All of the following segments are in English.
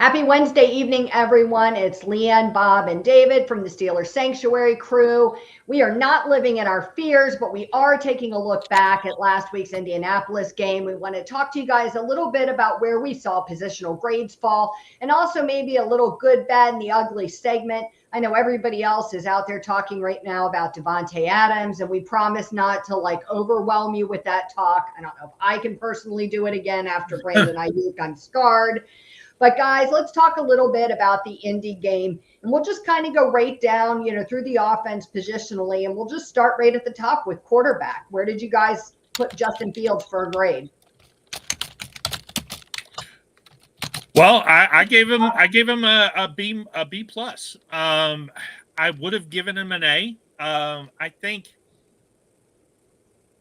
Happy Wednesday evening, everyone. It's Leanne, Bob, and David from the Steelers Sanctuary crew. We are not living in our fears, but we are taking a look back at last week's Indianapolis game. We want to talk to you guys a little bit about where we saw positional grades fall and also maybe a little good, bad, and the ugly segment. I know everybody else is out there talking right now about Devontae Adams, and we promise not to overwhelm you with that talk. I don't know if I can personally do it again after Brandon Ayuk. I'm scarred. But guys, let's talk a little bit about the Indy game, and we'll just kind of go right down, through the offense positionally, and we'll just start right at the top with quarterback. Where did you guys put Justin Fields for a grade? Well, I gave him a B plus. I would have given him an A. I think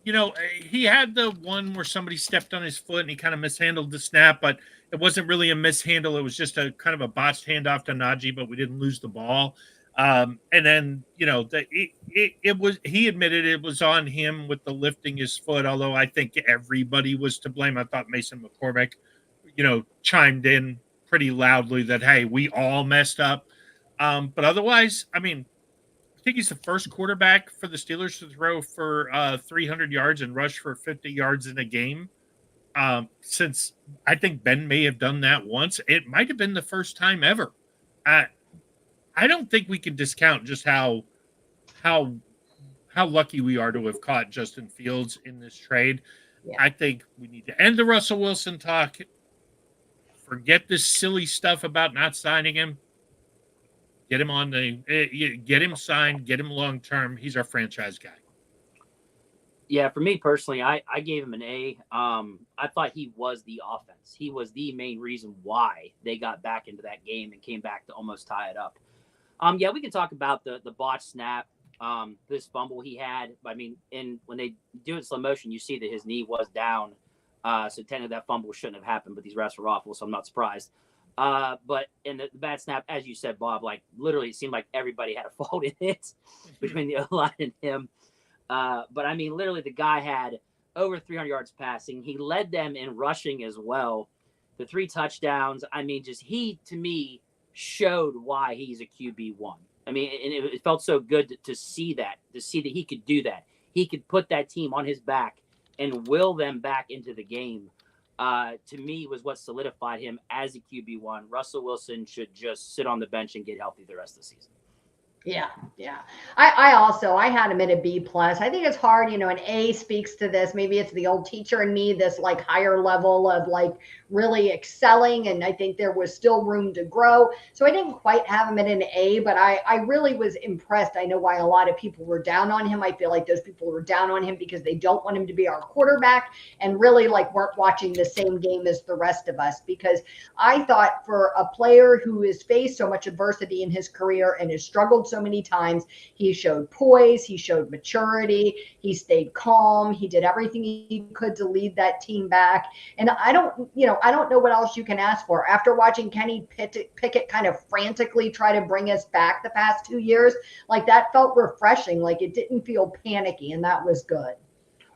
he had the one where somebody stepped on his foot and he kind of mishandled the snap, but it wasn't really a mishandle. It was just a kind of a botched handoff to Najee, but we didn't lose the ball. And then, it was, he admitted it was on him with the lifting his foot, although I think everybody was to blame. I thought Mason McCormick, chimed in pretty loudly that, hey, we all messed up. But otherwise, I think he's the first quarterback for the Steelers to throw for 300 yards and rush for 50 yards in a game. Since I think Ben may have done that once. It might have been the first time ever. I don't think we can discount just how lucky we are to have caught Justin Fields in this trade. Yeah. I think we need to end the Russell Wilson talk. Forget this silly stuff about not signing him. Get him get him signed, get him long term. He's our franchise guy. Yeah, for me personally, I gave him an A. I thought he was the offense. He was the main reason why they got back into that game and came back to almost tie it up. Yeah, we can talk about the botched snap, this fumble he had. When they do it in slow motion, you see that his knee was down. So technically that fumble shouldn't have happened, but these refs were awful, so I'm not surprised. But in the bad snap, as you said, Bob, literally it seemed like everybody had a fault in it between the O-line and him. But literally the guy had over 300 yards passing. He led them in rushing as well. The 3 touchdowns. He, to me, showed why he's a QB1. And it felt so good to see that he could do that. He could put that team on his back and will them back into the game. To me, was what solidified him as a QB1. Russell Wilson should just sit on the bench and get healthy the rest of the season. Yeah. I had him at a B plus. I think it's hard, an A speaks to this. Maybe it's the old teacher in me, this higher level of really excelling. And I think there was still room to grow. So I didn't quite have him at an A, but I really was impressed. I know why a lot of people were down on him. I feel like those people were down on him because they don't want him to be our quarterback and really weren't watching the same game as the rest of us. Because I thought for a player who has faced so much adversity in his career and has struggled so many times, he showed poise, he showed maturity, he stayed calm, he did everything he could to lead that team back. And I don't know what else you can ask for. After watching Kenny Pickett kind of frantically try to bring us back the past 2 years, that felt refreshing. It didn't feel panicky, and that was good.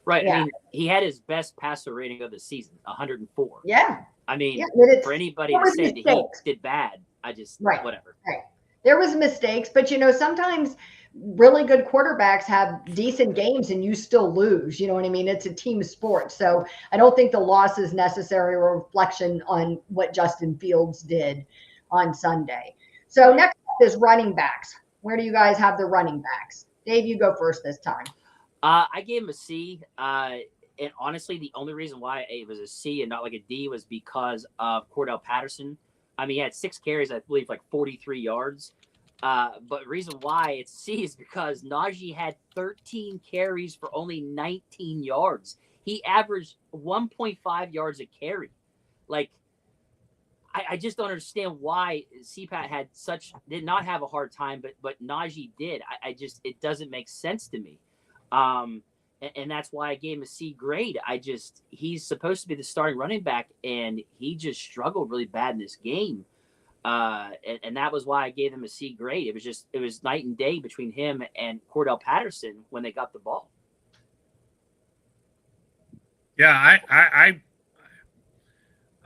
Right. Yeah. He had his best passer rating of the season, 104. Yeah. For anybody to say that he did bad, whatever. Right. There was mistakes, but sometimes really good quarterbacks have decent games and you still lose. You know what I mean? It's a team sport. So I don't think the loss is necessarily a reflection on what Justin Fields did on Sunday. So next up is running backs. Where do you guys have the running backs? Dave, you go first this time. I gave him a C. And honestly, the only reason why it was a C and not a D was because of Cordell Patterson. He had 6 carries, I believe, 43 yards. But the reason why it's C is because Najee had 13 carries for only 19 yards. He averaged 1.5 yards a carry. I just don't understand why CPAT did not have a hard time, but Najee did. It doesn't make sense to me. And that's why I gave him a C grade. He's supposed to be the starting running back, and he just struggled really bad in this game. And that was why I gave him a C grade. It was night and day between him and Cordell Patterson when they got the ball. Yeah, I'm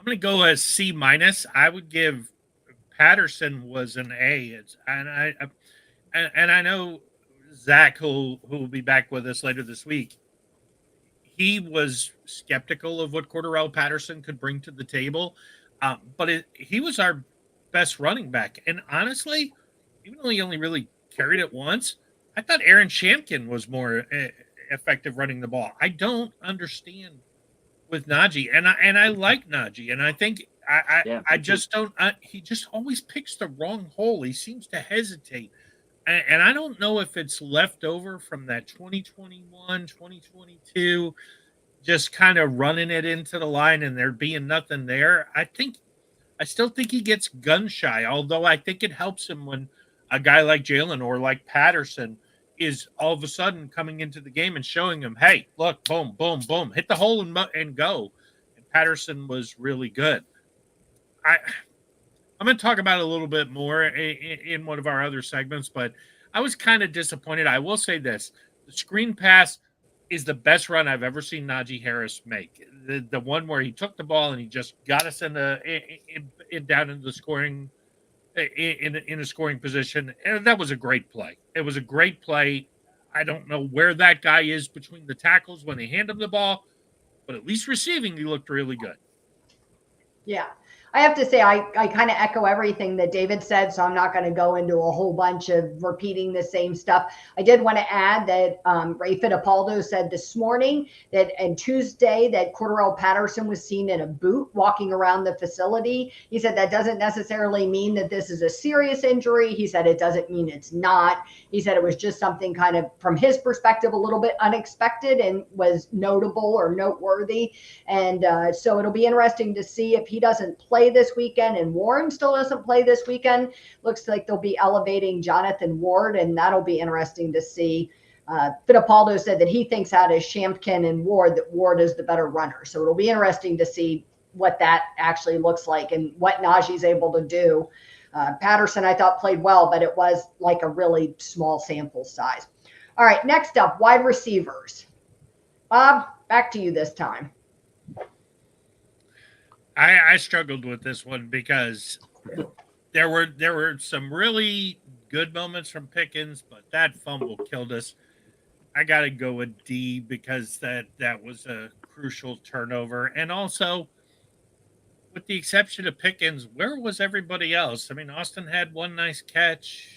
going to go as C minus. I would give Patterson was an A. And I know Zach, who will be back with us later this week, he was skeptical of what Cordarrelle Patterson could bring to the table, but he was our best running back. And honestly, even though he only really carried it once, I thought Aaron Shampkin was more effective running the ball. I don't understand with Najee, and I like Najee, and I think I just don't. He just always picks the wrong hole. He seems to hesitate, and I don't know if it's left over from that 2021, 2022, just kind of running it into the line and there being nothing there. I still think he gets gun shy, although I think it helps him when a guy like Jalen or like Patterson is all of a sudden coming into the game and showing him, hey, look, boom, boom, boom, hit the hole and go. And Patterson was really good. I'm going to talk about it a little bit more in one of our other segments, but I was kind of disappointed. I will say this. The screen pass is the best run I've ever seen Najee Harris make. The one where he took the ball and he just got us in down into the scoring in a scoring position, and that was a great play. It was a great play. I don't know where that guy is between the tackles when they hand him the ball, but at least receiving, he looked really good. Yeah. I have to say, I kind of echo everything that David said, so I'm not going to go into a whole bunch of repeating the same stuff. I did want to add that Ray Fittipaldo said this morning that on Tuesday that Cordarrelle Patterson was seen in a boot walking around the facility. He said that doesn't necessarily mean that this is a serious injury. He said it doesn't mean it's not. He said it was just something kind of, from his perspective, a little bit unexpected and was notable or noteworthy. And so it'll be interesting to see if he doesn't play this weekend and Warren still doesn't play this weekend. Looks like they'll be elevating Jonathan Ward, and that'll be interesting to see. Fittipaldo said that he thinks out of Shampkin and Ward that Ward is the better runner. So it'll be interesting to see what that actually looks like and what Najee's able to do. Patterson, I thought, played well, but it was like a really small sample size. All right, next up, wide receivers. Bob, back to you this time. I struggled with this one because there were some really good moments from Pickens, but that fumble killed us. I got to go with D because that was a crucial turnover. And also, with the exception of Pickens, where was everybody else? I mean, Austin had one nice catch.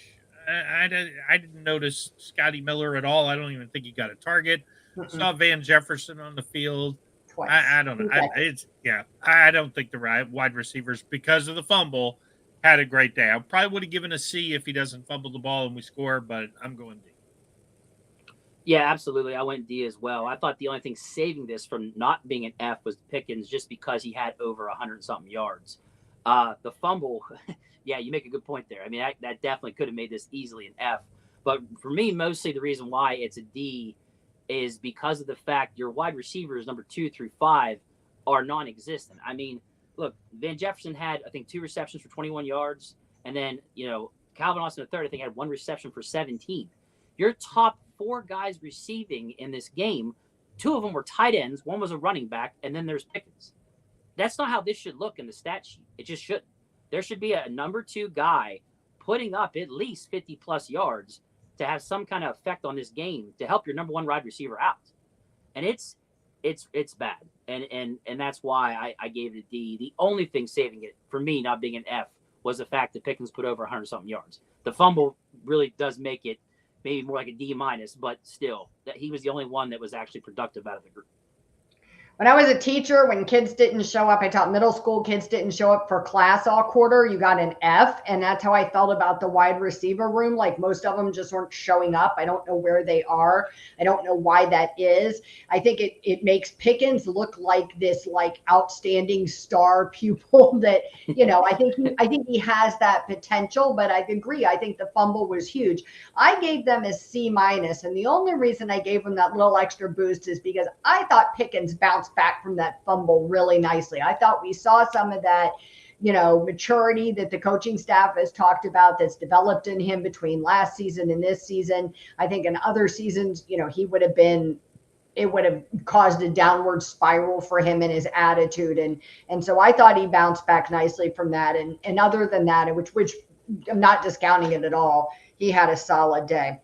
I didn't notice Scotty Miller at all. I don't even think he got a target. Saw Van Jefferson on the field. I don't know. I don't think the wide receivers, because of the fumble, had a great day. I probably would have given a C if he doesn't fumble the ball and we score, but I'm going D. Yeah, absolutely. I went D as well. I thought the only thing saving this from not being an F was Pickens, just because he had over 100-something yards. The fumble, yeah, you make a good point there. I mean, that definitely could have made this easily an F. But for me, mostly the reason why it's a D is because of the fact your wide receivers number 2 through 5 are non-existent. I mean, look, Van Jefferson had, I think, 2 receptions for 21 yards. And then, Calvin Austin III, I think, had 1 reception for 17. Your top 4 guys receiving in this game, 2 of them were tight ends. 1 was a running back. And then there's Pickens. That's not how this should look in the stat sheet. It just shouldn't. There should be a number 2 guy putting up at least 50-plus yards to have some kind of effect on this game to help your number 1 wide receiver out. And it's bad. And that's why I gave it a D. The only thing saving it for me not being an F was the fact that Pickens put over 100-something yards. The fumble really does make it maybe more like a D-, but still, that he was the only one that was actually productive out of the group. When I was a teacher, when kids didn't show up, I taught middle school, kids didn't show up for class all quarter, you got an F. And that's how I felt about the wide receiver room. Like, most of them just weren't showing up. I don't know where they are. I don't know why that is. I think it makes Pickens look like this like outstanding star pupil that, I think he has that potential, but I agree. I think the fumble was huge. I gave them a C-. And the only reason I gave them that little extra boost is because I thought Pickens bounced back from that fumble really nicely. I thought we saw some of that, maturity that the coaching staff has talked about that's developed in him between last season and this season. I think in other seasons, he would have been it would have caused a downward spiral for him and his attitude. And so I thought he bounced back nicely from that. And other than that, which I'm not discounting it at all, he had a solid day.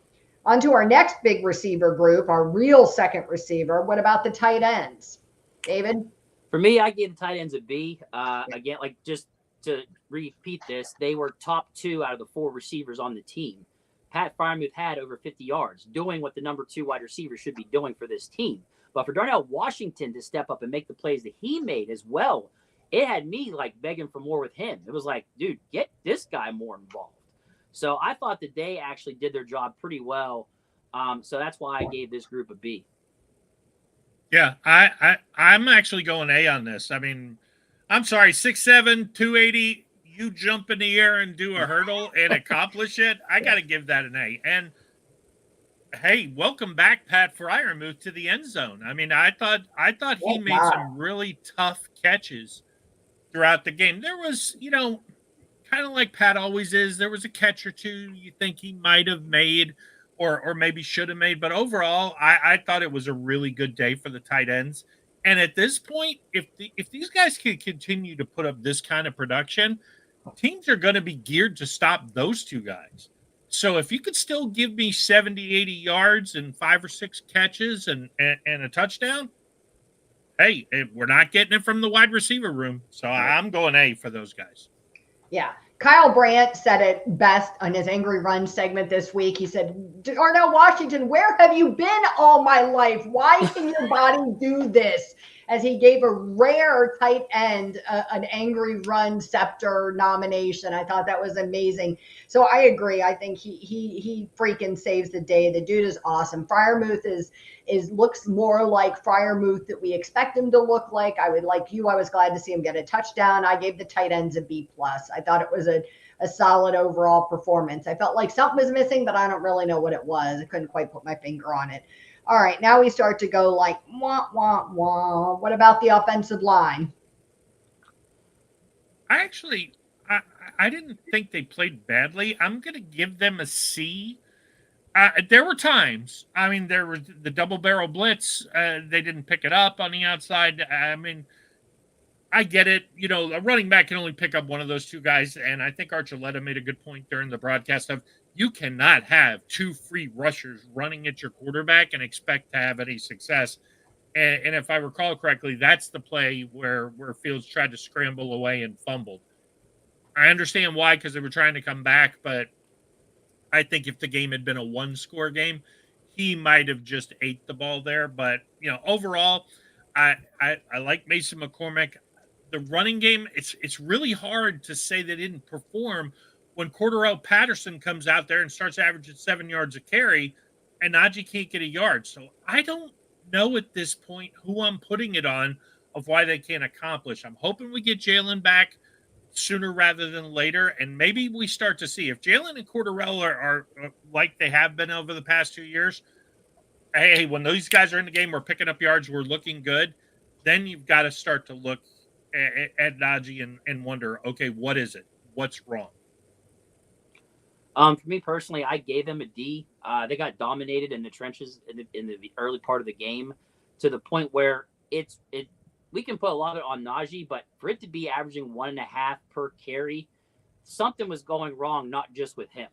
On to our next big receiver group, our real second receiver. What about the tight ends? David? For me, I gave the tight ends a B. Again, like just to repeat this, they were top 2 out of the 4 receivers on the team. Pat Freiermuth had over 50 yards, doing what the number 2 wide receiver should be doing for this team. But for Darnell Washington to step up and make the plays that he made as well, it had me like begging for more with him. It was like, dude, get this guy more involved. So I thought that they actually did their job pretty well. So that's why I gave this group a B. Yeah, I'm actually going A on this. I mean, I'm sorry, 6'7", 280, you jump in the air and do a hurdle and accomplish it. I got to give that an A. And hey, welcome back, Pat Freiermuth, to the end zone. I mean, I thought he made some really tough catches throughout the game. There was, kind of like Pat always is, there was a catch or two you think he might have made or maybe should have made. But overall, I thought it was a really good day for the tight ends. And at this point, if these guys can continue to put up this kind of production, teams are going to be geared to stop those 2 guys. So if you could still give me 70, 80 yards and 5 or 6 catches and a touchdown, hey, we're not getting it from the wide receiver room. So I'm going A for those guys. Yeah. Kyle Brandt said it best on his Angry Run segment this week. He said, Darnell Washington, where have you been all my life? Why can your body do this? As he gave a rare tight end an Angry Run Scepter nomination. I thought that was amazing. So I agree. I think he freaking saves the day. The dude is awesome. Freiermuth looks more like Freiermuth that we expect him to look like. I was glad to see him get a touchdown. I gave the tight ends a B+. I thought it was a solid overall performance. I felt like something was missing, but I don't really know what it was. I couldn't quite put my finger on it. All right, now we start to go like, wah, wah, wah. What about the offensive line? I didn't think they played badly. I'm going to give them a C. There were times, I mean, there was the double barrel blitz. They didn't pick it up on the outside. I mean, I get it. A running back can only pick up one of those 2 guys. And I think Archuleta made a good point during the broadcast of, you cannot have 2 free rushers running at your quarterback and expect to have any success. And if I recall correctly, that's the play where Fields tried to scramble away and fumbled. I understand why, because they were trying to come back, but I think if the game had been a 1-score game, he might have just ate the ball there. But, overall, I like Mason McCormick. The running game, it's really hard to say they didn't perform when Cordarrelle Patterson comes out there and starts averaging 7 yards a carry and Najee can't get a yard. So I don't know at this point who I'm putting it on of why they can't accomplish. I'm hoping we get Jalen back sooner rather than later. And maybe we start to see if Jalen and Cordarrelle are like they have been over the past 2 years. Hey, when those guys are in the game, we're picking up yards, we're looking good. Then you've got to start to look at Najee and wonder, okay, what is it? What's wrong? For me personally, I gave them a D. They got dominated in the trenches in the early part of the game to the point where we can put a lot of it on Najee, but for it to be averaging 1.5 per carry, something was going wrong, not just with him.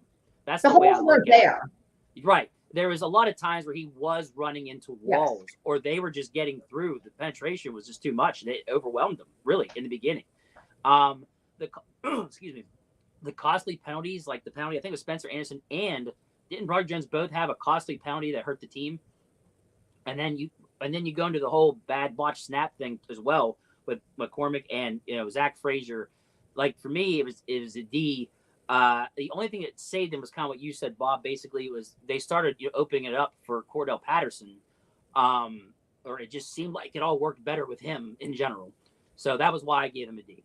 That's the way I look at there. It. Right. There was a lot of times where he was running into walls or they were just getting through. The penetration was just too much. They overwhelmed them, really, in the beginning. Excuse me. The costly penalties, like the penalty, I think it was Spencer Anderson and didn't Broderick Jones both have a costly penalty that hurt the team? And then you go into the whole bad botch snap thing as well with McCormick and Zach Frazier. Like for me, it was a D. The only thing that saved him was kind of what you said, Bob. Basically, it was they started opening it up for Cordell Patterson, or it just seemed like it all worked better with him in general. So that was why I gave him a D.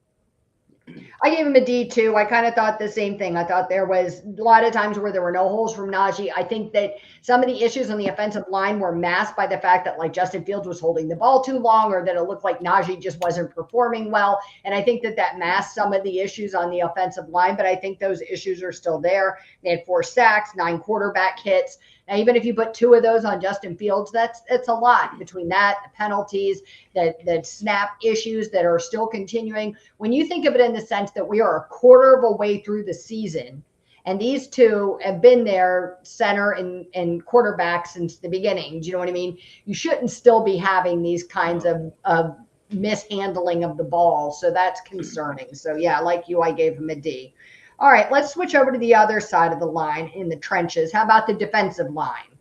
I gave him a D too. I kind of thought the same thing. I thought there was a lot of times where there were no holes from Najee. I think that some of the issues on the offensive line were masked by the fact that like Justin Fields was holding the ball too long, or that it looked like Najee just wasn't performing well. And I think that masked some of the issues on the offensive line, but I think those issues are still there. They had 4 sacks, 9 quarterback hits. even if you put 2 of those on Justin Fields, it's a lot between that, the penalties, the snap issues that are still continuing. When you think of it in the sense that we are a quarter of a way through the season, and these two have been there, center and quarterback, since the beginning. Do you know what I mean? You shouldn't still be having these kinds of mishandling of the ball. So that's concerning. So yeah, like you, I gave him a D. All right, let's switch over to the other side of the line in the trenches. How about the defensive line?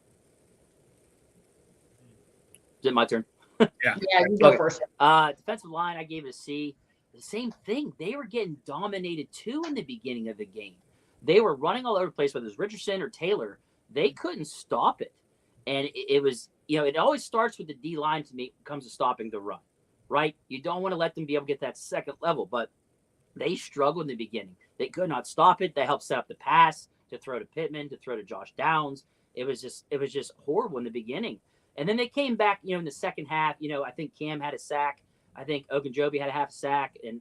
Is it my turn? Yeah, you go first. Defensive line, I gave it a C. The same thing. They were getting dominated too in the beginning of the game. They were running all over the place, whether it was Richardson or Taylor. They couldn't stop it. And it was, it always starts with the D line to me when it comes to stopping the run, right? You don't want to let them be able to get that second level, but they struggled in the beginning. They could not stop it. They helped set up the pass to throw to Pittman, to throw to Josh Downs. It was just horrible in the beginning. And then they came back, in the second half. I think Cam had a sack. I think Ogunjobi had a half sack, and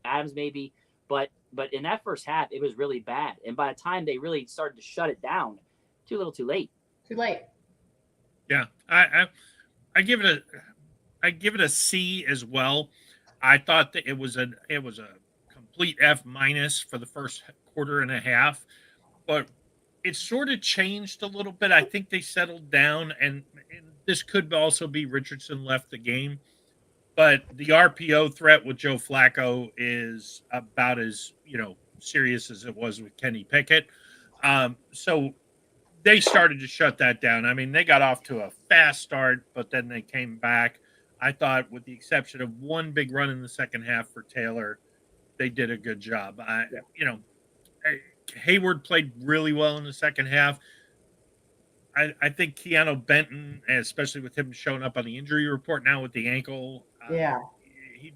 Adams maybe. But in that first half, it was really bad. And by the time they really started to shut it down, too little, too late. Too late. Yeah, I give it a C as well. I thought that it was a complete F minus for the first quarter and a half, but it sort of changed a little bit. I think they settled down, and this could also be Richardson left the game. But the RPO threat with Joe Flacco is about as serious as it was with Kenny Pickett. So they started to shut that down. I mean, they got off to a fast start, but then they came back. I thought, with the exception of one big run in the second half for Taylor, they did a good job. Hayward played really well in the second half. I think Keanu Benton, especially with him showing up on the injury report now with the ankle, he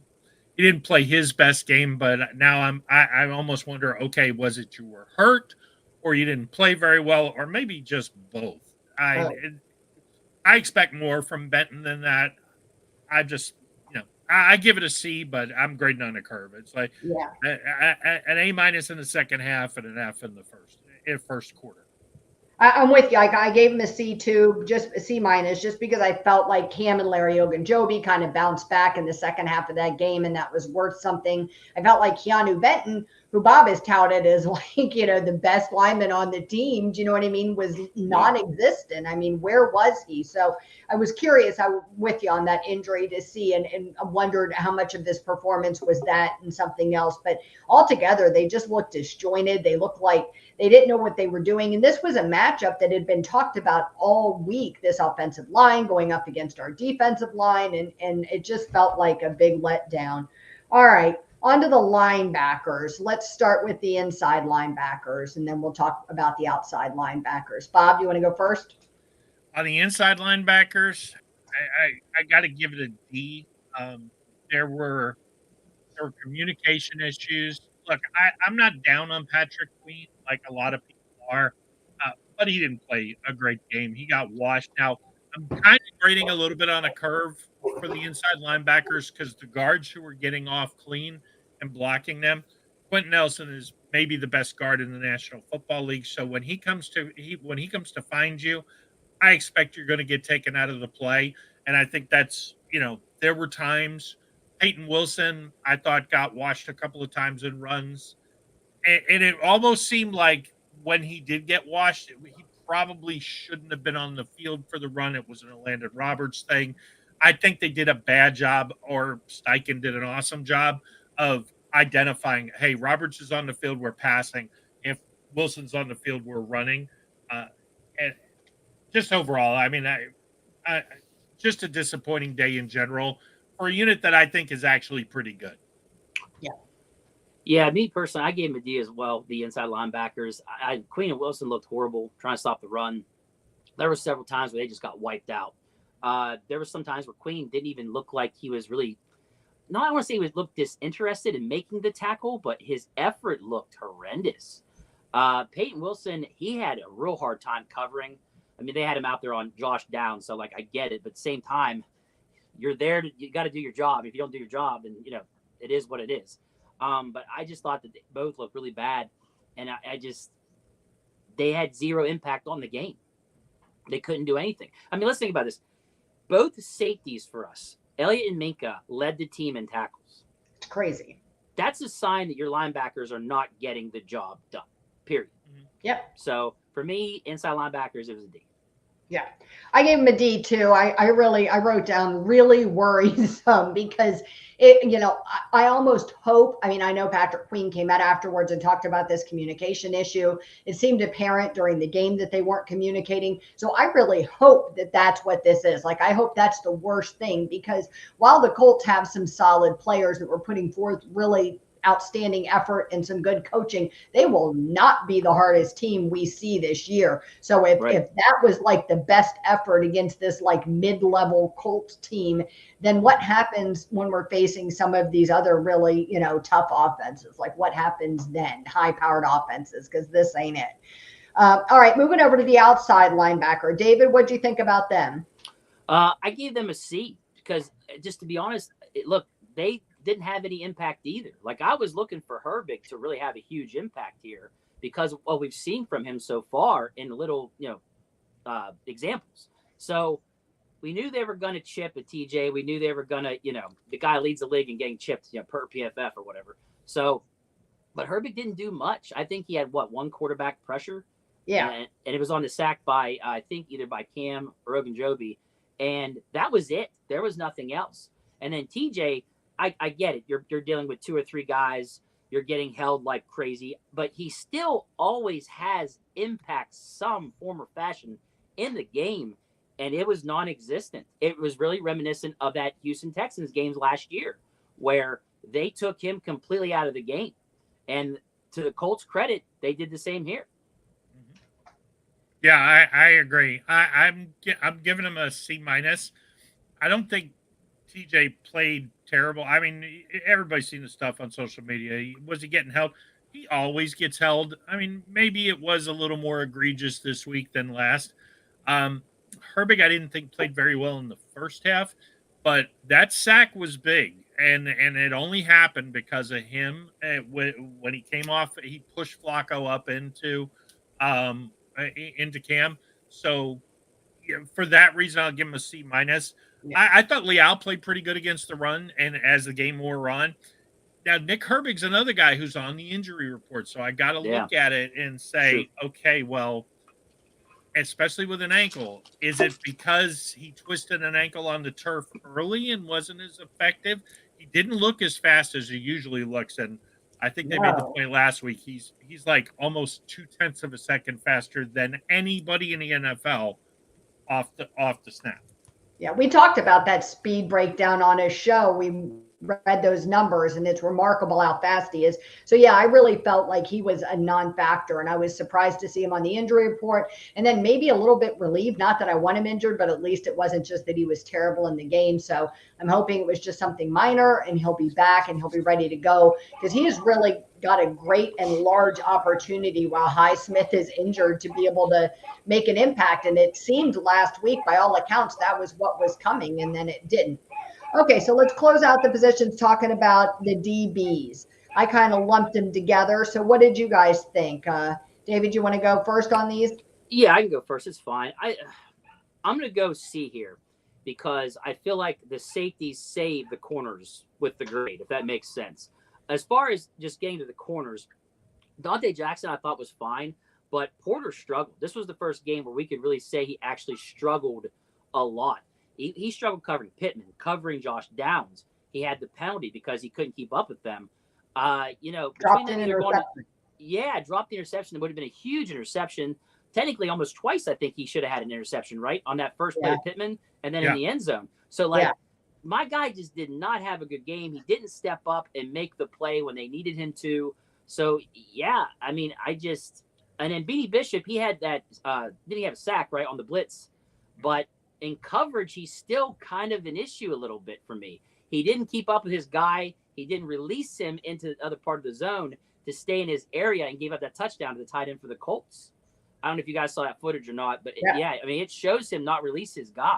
didn't play his best game. But now I almost wonder, okay, was it you were hurt, or you didn't play very well, or maybe just both? I expect more from Benton than that. I just I give it a C, but I'm grading on a curve. It's like an A minus in the second half and an F in the first quarter. I'm with you. I gave him a C too, just a C minus, just because I felt like Cam and Larry Ogunjobi kind of bounced back in the second half of that game, and that was worth something. I felt like Keanu Benton, who Bob has touted as like, the best lineman on the team, do you know what I mean, was non-existent. I mean, where was he? So I was curious. I'm with you on that injury to see, and I wondered how much of this performance was that and something else. But altogether, they just looked disjointed. They looked like they didn't know what they were doing. And this was a matchup that had been talked about all week, this offensive line going up against our defensive line. And it just felt like a big letdown. All right, on to the linebackers. Let's start with the inside linebackers, and then we'll talk about the outside linebackers. Bob, you want to go first? On the inside linebackers, I got to give it a D. There were communication issues. Look, I'm not down on Patrick Queen like a lot of people are, but he didn't play a great game. He got washed. Now, I'm kind of grading a little bit on a curve for the inside linebackers because the guards who were getting off clean and blocking them, Quentin Nelson is maybe the best guard in the National Football League. So when he comes to find you, I expect you're going to get taken out of the play. And I think that's, there were times Peyton Wilson, I thought, got washed a couple of times in runs. And it almost seemed like when he did get washed, he probably shouldn't have been on the field for the run. It was an Landon Roberts thing. I think they did a bad job, or Steichen did an awesome job of identifying, hey, Roberts is on the field, we're passing. If Wilson's on the field, we're running. And just overall, I mean, I just a disappointing day in general for a unit that I think is actually pretty good. Yeah, me personally, I gave him a D as well. The inside linebackers, Queen and Wilson looked horrible trying to stop the run. There were several times where they just got wiped out. There were some times where Queen didn't even look like he was really, no, I want to say he was looked disinterested in making the tackle, but his effort looked horrendous. Peyton Wilson, he had a real hard time covering. I mean, they had him out there on Josh Downs, so I get it, but at the same time, you're there, you got to do your job. If you don't do your job, then it is what it is. But I just thought that they both looked really bad, and they had zero impact on the game. They couldn't do anything. I mean, let's think about this. Both safeties for us, Elliott and Minka, led the team in tackles. It's crazy. That's a sign that your linebackers are not getting the job done, period. Yep. So for me, inside linebackers, it was a D. Yeah, I gave him a D too. I wrote down really worrisome because I almost hope. I mean, I know Patrick Queen came out afterwards and talked about this communication issue. It seemed apparent during the game that they weren't communicating. So I really hope that that's what this is. Like, I hope that's the worst thing, because while the Colts have some solid players that were putting forth really outstanding effort and some good coaching, they will not be the hardest team we see this year. So if that was like the best effort against this like mid-level Colts team, then what happens when we're facing some of these other really, tough offenses? Like, what happens then? High-powered offenses, because this ain't it. All right, moving over to the outside linebacker. David, what do you think about them? I gave them a C because, just to be honest, they didn't have any impact either. Like, I was looking for Herbig to really have a huge impact here because of what we've seen from him so far in little, examples. So we knew they were going to chip at TJ. We knew they were going to, the guy leads the league in getting chipped, per PFF or whatever. So, but Herbig didn't do much. I think he had one quarterback pressure. Yeah. And it was on the sack by, I think, either by Cam or Ogunjobi. And that was it. There was nothing else. And then TJ, I get it. You're dealing with 2 or 3 guys. You're getting held like crazy, but he still always has impact some form or fashion in the game, and it was non-existent. It was really reminiscent of that Houston Texans games last year, where they took him completely out of the game. And to the Colts' credit, they did the same here. Yeah, I agree. I'm giving him a C minus. I don't think TJ played terrible. I mean, everybody's seen the stuff on social media. Was he getting held? He always gets held. I mean, maybe it was a little more egregious this week than last. Herbig, I didn't think played very well in the first half, but that sack was big, and it only happened because of him. When he came off, he pushed Flacco up into Cam. So for that reason, I'll give him a C minus. Yeah. I thought Leeann played pretty good against the run, and as the game wore on. Now, Nick Herbig's another guy who's on the injury report, so I got to look at it and say, okay, well, especially with an ankle, is it because he twisted an ankle on the turf early and wasn't as effective? He didn't look as fast as he usually looks, and I think they made the point last week. He's like almost 0.2 of a second faster than anybody in the NFL off the snap. Yeah, we talked about that speed breakdown on his show. We read those numbers, and it's remarkable how fast he is. So, yeah, I really felt like he was a non-factor, and I was surprised to see him on the injury report, and then maybe a little bit relieved. Not that I want him injured, but at least it wasn't just that he was terrible in the game. So I'm hoping it was just something minor, and he'll be back, and he'll be ready to go, because he has really got a great and large opportunity while Highsmith is injured to be able to make an impact. And it seemed last week, by all accounts, that was what was coming, and then it didn't. Okay, so let's close out the positions talking about the DBs. I kind of lumped them together. So what did you guys think? David, you want to go first on these? Yeah, I can go first. It's fine. I'm going to go C here because I feel like the safeties save the corners with the grade, if that makes sense. As far as just getting to the corners, Dante Jackson I thought was fine, but Porter struggled. This was the first game where we could really say he actually struggled a lot. He struggled covering Pittman, covering Josh Downs. He had the penalty because he couldn't keep up with them. Dropped an interception. Dropped the interception. It would have been a huge interception. Technically, almost twice, I think he should have had an interception, right? On that first play of Pittman and then in the end zone. So, my guy just did not have a good game. He didn't step up and make the play when they needed him to. So, I mean, and then Beanie Bishop, he had that, didn't he have a sack, right, on the blitz? But in coverage, he's still kind of an issue a little bit for me. He didn't keep up with his guy. He didn't release him into the other part of the zone to stay in his area and gave up that touchdown to the tight end for the Colts. I don't know if you guys saw that footage or not, but I mean, it shows him not release his guy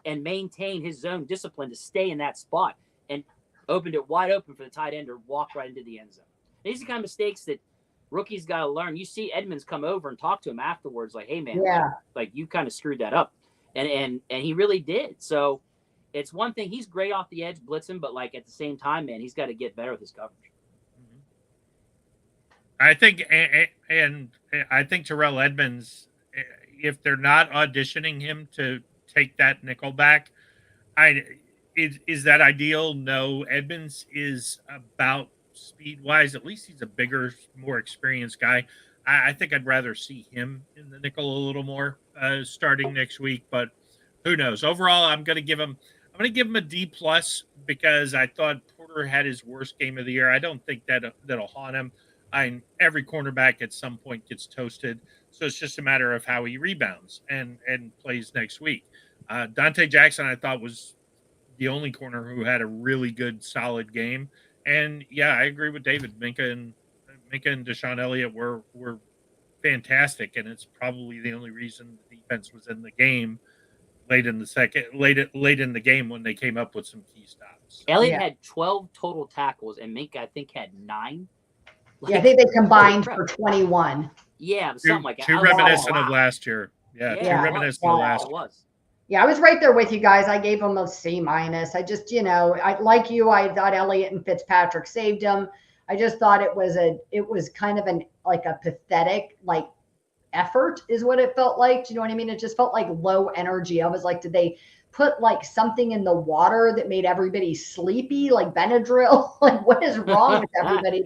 and maintain his zone discipline to stay in that spot, and opened it wide open for the tight end to walk right into the end zone. And these are the kind of mistakes that Rookies got to learn. You see Edmonds come over and talk to him afterwards, like, "Hey, man, Yeah. like you kind of screwed that up," and he really did. So it's one thing, he's great off the edge blitzing, but like at the same time, man, he's got to get better with his coverage. I think, and I think Terrell Edmonds, if they're not auditioning him to take that nickel back, is that ideal? No, Edmonds is about speed wise. At least he's a bigger, more experienced guy. I think I'd rather see him in the nickel a little more starting next week. But who knows? Overall, I'm going to give him. I'm going to give him a D plus because I thought Porter had his worst game of the year. I don't think that'll haunt him. Every cornerback at some point gets toasted, so it's just a matter of how he rebounds and plays next week. Dante Jackson, I thought, was the only corner who had a really good, solid game. And yeah, I agree with David. Minka and Deshaun Elliott were fantastic, and it's probably the only reason the defense was in the game late in the game when they came up with some key stops. Elliott had 12 total tackles, and Minka, I think, had 9. Like, I think they combined for 21. Yeah, something like that. Too reminiscent of last year. Yeah, too reminiscent of last year. Yeah, I was right there with you guys. I gave him a C-. I just, I like you. I thought Elliott and Fitzpatrick saved him. I just thought it was kind of a pathetic effort is what it felt like. Do you know what I mean? It just felt like low energy. I was like, did they put something in the water that made everybody sleepy, like Benadryl? Like, what is wrong with everybody?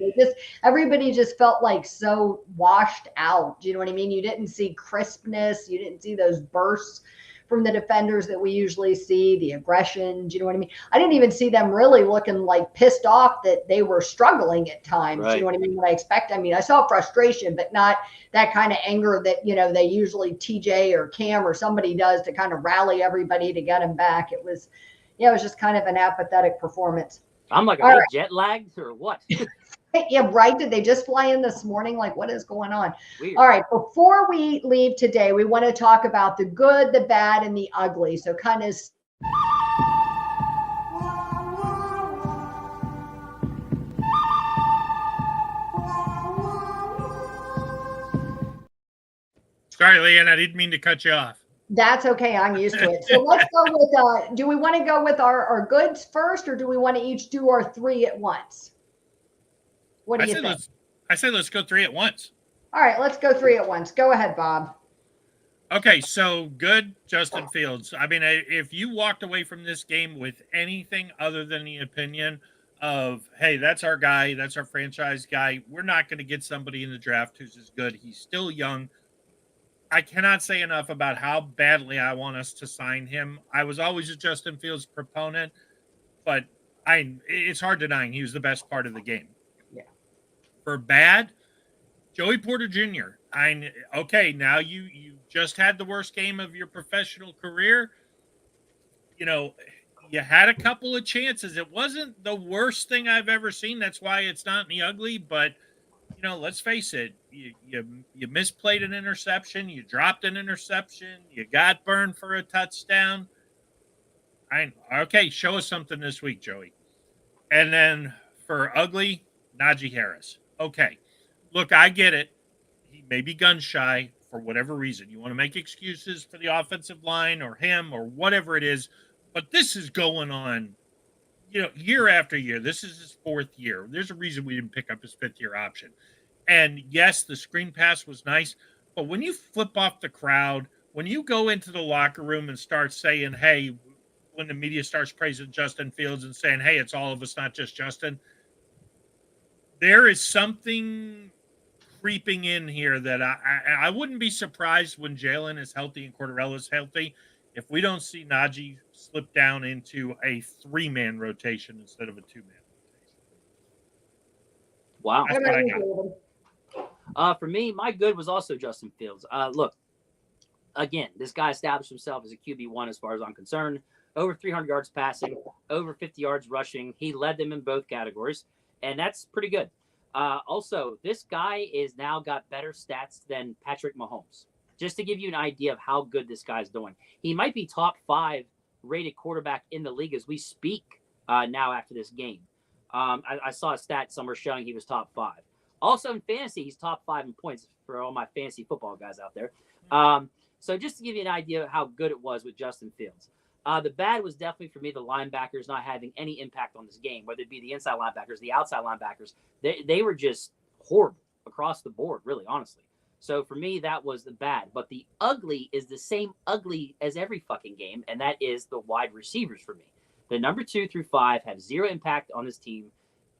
Everybody just felt so washed out. Do you know what I mean? You didn't see crispness. You didn't see those bursts from the defenders that we usually see, the aggression. Do you know what I mean? I didn't even see them really looking pissed off that they were struggling at times. Right. Do you know what I mean? What I expect. I mean, I saw frustration, but not that kind of anger that, they usually TJ or Cam or somebody does to kind of rally everybody to get them back. It was just kind of an apathetic performance. I'm like, are they jet lagged or what? Yeah, right. Did they just fly in this morning? What is going on? Weird. All right. Before we leave today, we want to talk about the good, the bad, and the ugly. So kind of. Sorry, Leann, I didn't mean to cut you off. That's okay. I'm used to it. So let's go with, do we want to go with our goods first, or do we want to each do our 3 at once? What do you think? I said let's go 3 at once. All right, let's go 3 at once. Go ahead, Bob. Okay, so good, Justin Fields. I mean, if you walked away from this game with anything other than the opinion of, hey, that's our guy, that's our franchise guy, we're not going to get somebody in the draft who's as good. He's still young. I cannot say enough about how badly I want us to sign him. I was always a Justin Fields proponent, but it's hard denying he was the best part of the game. For bad, Joey Porter Jr. Okay, now you just had the worst game of your professional career. You had a couple of chances. It wasn't the worst thing I've ever seen. That's why it's not in the ugly. But let's face it. You misplayed an interception. You dropped an interception. You got burned for a touchdown. Okay, show us something this week, Joey. And then for ugly, Najee Harris. Okay, look, I get it. He may be gun shy for whatever reason. You want to make excuses for the offensive line or him or whatever it is, but this is going on, year after year. This is his 4th year. There's a reason we didn't pick up his 5th-year option. And yes, the screen pass was nice, but when you flip off the crowd, when you go into the locker room and start saying, hey, when the media starts praising Justin Fields and saying, hey, it's all of us, not just Justin, there is something creeping in here that I wouldn't be surprised when Jalen is healthy and Cordarrelle is healthy if we don't see Najee slip down into a 3-man rotation instead of a 2-man rotation. Wow. That's what I got. For me, my good was also Justin Fields. Look, again, this guy established himself as a QB1 as far as I'm concerned. Over 300 yards passing, over 50 yards rushing. He led them in both categories. And that's pretty good. Also, this guy is now got better stats than Patrick Mahomes. Just to give you an idea of how good this guy's doing. He might be top 5 rated quarterback in the league as we speak now after this game. I saw a stat somewhere showing he was top 5. Also in fantasy, he's top 5 in points for all my fantasy football guys out there. So just to give you an idea of how good it was with Justin Fields. The bad was definitely for me the linebackers not having any impact on this game, whether it be the inside linebackers, the outside linebackers. They were just horrible across the board, really, honestly. So for me, that was the bad. But the ugly is the same ugly as every fucking game, and that is the wide receivers for me. The number 2 through 5 have zero impact on this team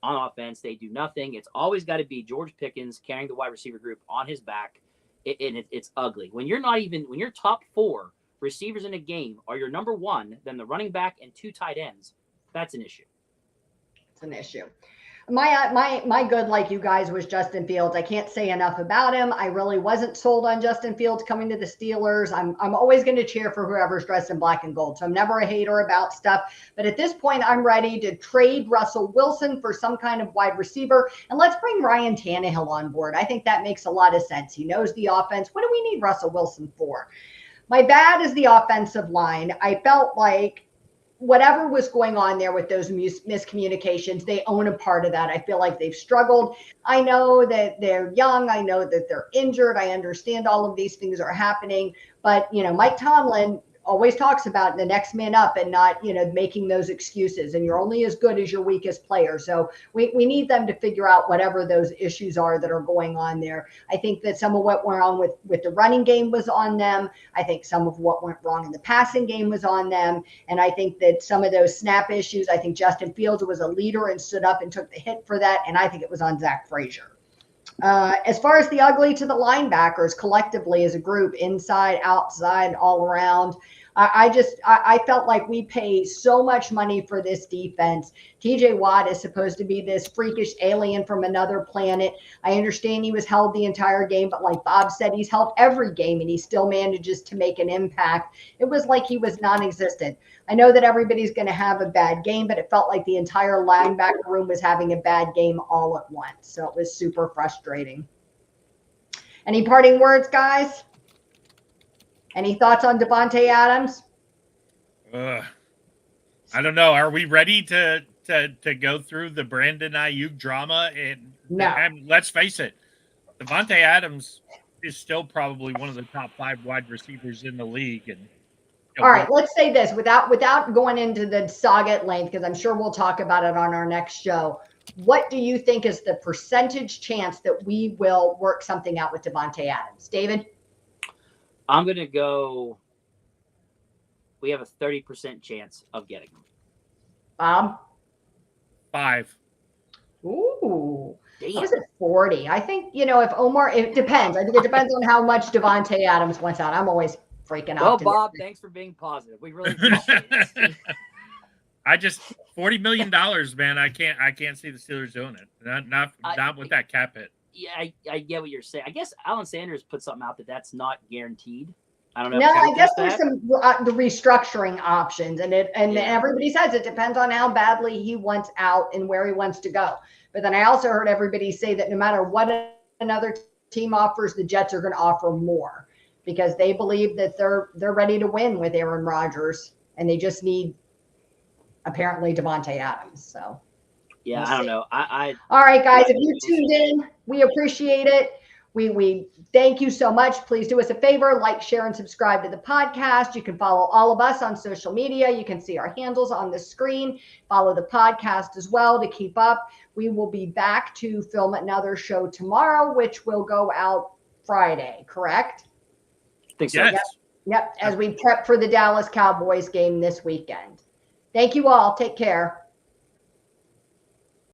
on offense. They do nothing. It's always got to be George Pickens carrying the wide receiver group on his back, and it's ugly. When you're top 4 receivers in a game are your number 1, then the running back and 2 tight ends, that's an issue. It's an issue. My good, like you guys, was Justin Fields. I can't say enough about him. I really wasn't sold on Justin Fields coming to the Steelers. I'm always going to cheer for whoever's dressed in black and gold. So I'm never a hater about stuff. But at this point, I'm ready to trade Russell Wilson for some kind of wide receiver. And let's bring Ryan Tannehill on board. I think that makes a lot of sense. He knows the offense. What do we need Russell Wilson for? My bad is the offensive line. I felt like whatever was going on there with those miscommunications, they own a part of that. I feel like they've struggled. I know that they're young. I know that they're injured. I understand all of these things are happening. But, Mike Tomlin always talks about the next man up and not, making those excuses. And you're only as good as your weakest player. So we need them to figure out whatever those issues are that are going on there. I think that some of what went on with the running game was on them. I think some of what went wrong in the passing game was on them. And I think that some of those snap issues, I think Justin Fields was a leader and stood up and took the hit for that. And I think it was on Zach Frazier. As far as the ugly to the linebackers collectively as a group, inside, outside, all around, I felt like we pay so much money for this defense. TJ Watt is supposed to be this freakish alien from another planet. I understand he was held the entire game, but like Bob said, he's held every game and he still manages to make an impact. It was like he was non-existent. I know that everybody's going to have a bad game, but it felt like the entire linebacker room was having a bad game all at once. So it was super frustrating. Any parting words, guys? Any thoughts on Davante Adams? I don't know. Are we ready to go through the Brandon Ayuk drama? And let's face it, Davante Adams is still probably one of the top 5 wide receivers in the league. And all right, let's say this without going into the saga at length, because I'm sure we'll talk about it on our next show. What do you think is the percentage chance that we will work something out with Davante Adams? David? I'm going to go, we have a 30% chance of getting him. Bob? 5. Ooh. Damn. I was at 40. I think, if Omar, it depends. I think it depends on how much Davante Adams wants out. I'm always freaking out. Well, Bob, thanks for being positive. We really appreciate it. $40 million, man. I can't see the Steelers doing it. Not with that cap hit. Yeah, I get what you're saying. I guess Alan Sanders put something out that's not guaranteed. I don't know. No, I guess there's some the restructuring options, and everybody says it depends on how badly he wants out and where he wants to go. But then I also heard everybody say that no matter what another team offers, the Jets are going to offer more because they believe that they're ready to win with Aaron Rodgers, and they just need apparently Davante Adams. So. Yeah, I don't know. All right, guys, if you tuned in, we appreciate it. We thank you so much. Please do us a favor, like, share, and subscribe to the podcast. You can follow all of us on social media. You can see our handles on the screen. Follow the podcast as well to keep up. We will be back to film another show tomorrow, which will go out Friday, correct? I think so. Yes. Yep, as we prep for the Dallas Cowboys game this weekend. Thank you all. Take care.